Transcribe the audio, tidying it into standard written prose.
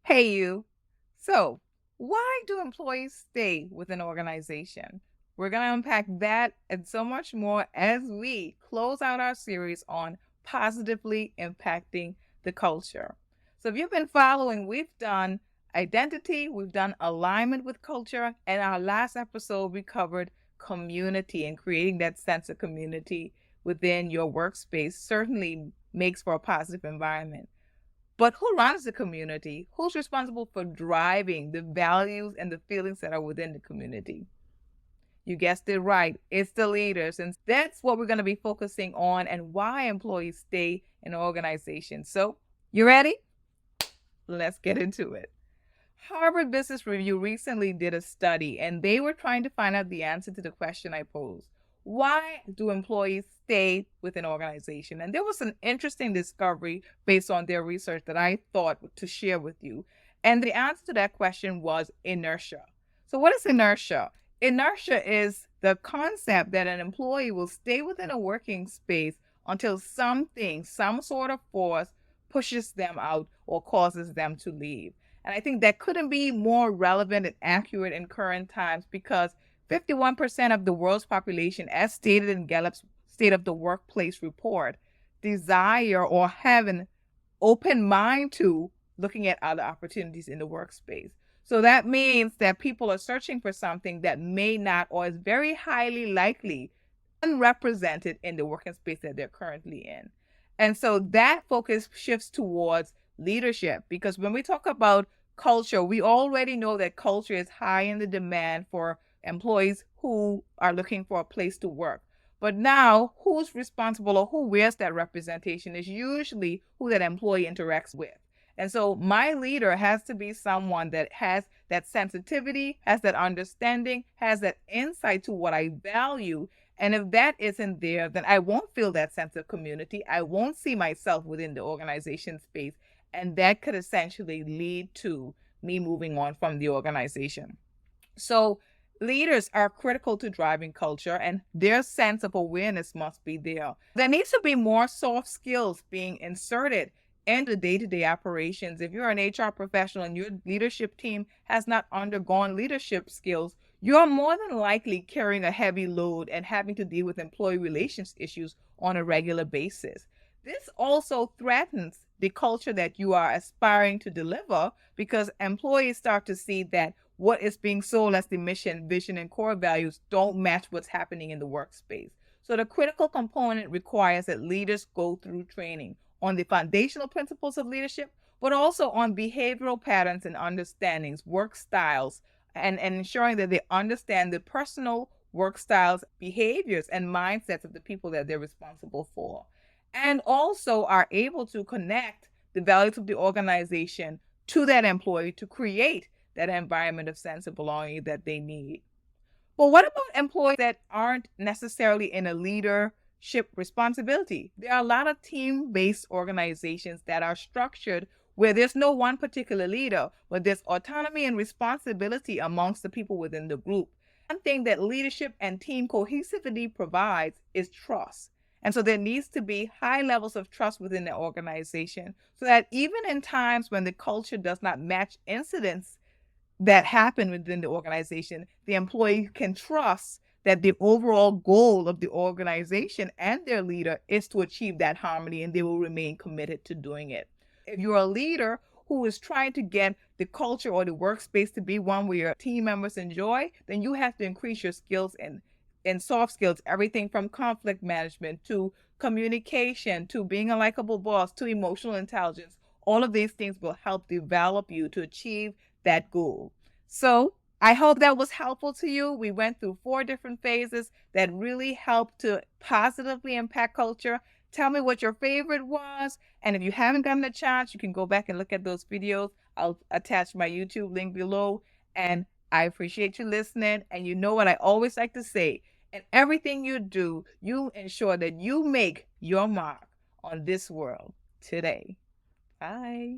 Hey, you. So, why do employees stay with an organization? We're going to unpack that and so much more as we close out our series on positively impacting the culture. So, if you've been following, we've done identity, we've done alignment with culture, and our last episode we covered community and creating that sense of community within your workspace certainly makes for a positive environment. But who runs the community? Who's responsible for driving the values and the feelings that are within the community? You guessed it right. It's the leaders. And that's what we're going to be focusing on and why employees stay in organizations. So, you ready? Let's get into it. Harvard Business Review recently did a study and they were trying to find out the answer to the question I posed. Why do employees stay with an organization? And there was an interesting discovery based on their research that I thought to share with you. And the answer to that question was inertia. So, what is inertia? Inertia is the concept that an employee will stay within a working space until something, some sort of force, pushes them out or causes them to leave. And I think that couldn't be more relevant and accurate in current times because 51% of the world's population, as stated in Gallup's State of the Workplace report, desire or have an open mind to looking at other opportunities in the workspace. So that means that people are searching for something that may not or is very highly likely unrepresented in the working space that they're currently in. And so that focus shifts towards leadership because when we talk about culture, we already know that culture is high in the demand for employees who are looking for a place to work. But now, who's responsible or who wears that representation is usually who that employee interacts with. And so my leader has to be someone that has that sensitivity, has that understanding, has that insight to what I value. And if that isn't there, then I won't feel that sense of community. I won't see myself within the organization space. And that could essentially lead to me moving on from the organization. So leaders are critical to driving culture and their sense of awareness must be there. There needs to be more soft skills being inserted into day-to-day operations. If you're an HR professional and your leadership team has not undergone leadership skills, you're more than likely carrying a heavy load and having to deal with employee relations issues on a regular basis. This also threatens the culture that you are aspiring to deliver because employees start to see that what is being sold as the mission, vision, and core values don't match what's happening in the workspace. So the critical component requires that leaders go through training on the foundational principles of leadership, but also on behavioral patterns and understandings, work styles, and ensuring that they understand the personal work styles, behaviors, and mindsets of the people that they're responsible for. And also are able to connect the values of the organization to that employee to create that environment of sense of belonging that they need. Well, what about employees that aren't necessarily in a leadership responsibility? There are a lot of team-based organizations that are structured where there's no one particular leader, but there's autonomy and responsibility amongst the people within the group. One thing that leadership and team cohesivity provides is trust. And so there needs to be high levels of trust within the organization so that even in times when the culture does not match incidents that happen within the organization, the employee can trust that the overall goal of the organization and their leader is to achieve that harmony and they will remain committed to doing it. If you're a leader who is trying to get the culture or the workspace to be one where your team members enjoy, then you have to increase your skills and soft skills, everything from conflict management to communication to being a likable boss to emotional intelligence. All of these things will help develop you to achieve that goal. So I hope that was helpful to you. We went through 4 different phases that really helped to positively impact culture. Tell me what your favorite was. And if you haven't gotten a chance, you can go back and look at those videos. I'll attach my YouTube link below. And I appreciate you listening. And you know what I always like to say, in everything you do, you ensure that you make your mark on this world today. Bye.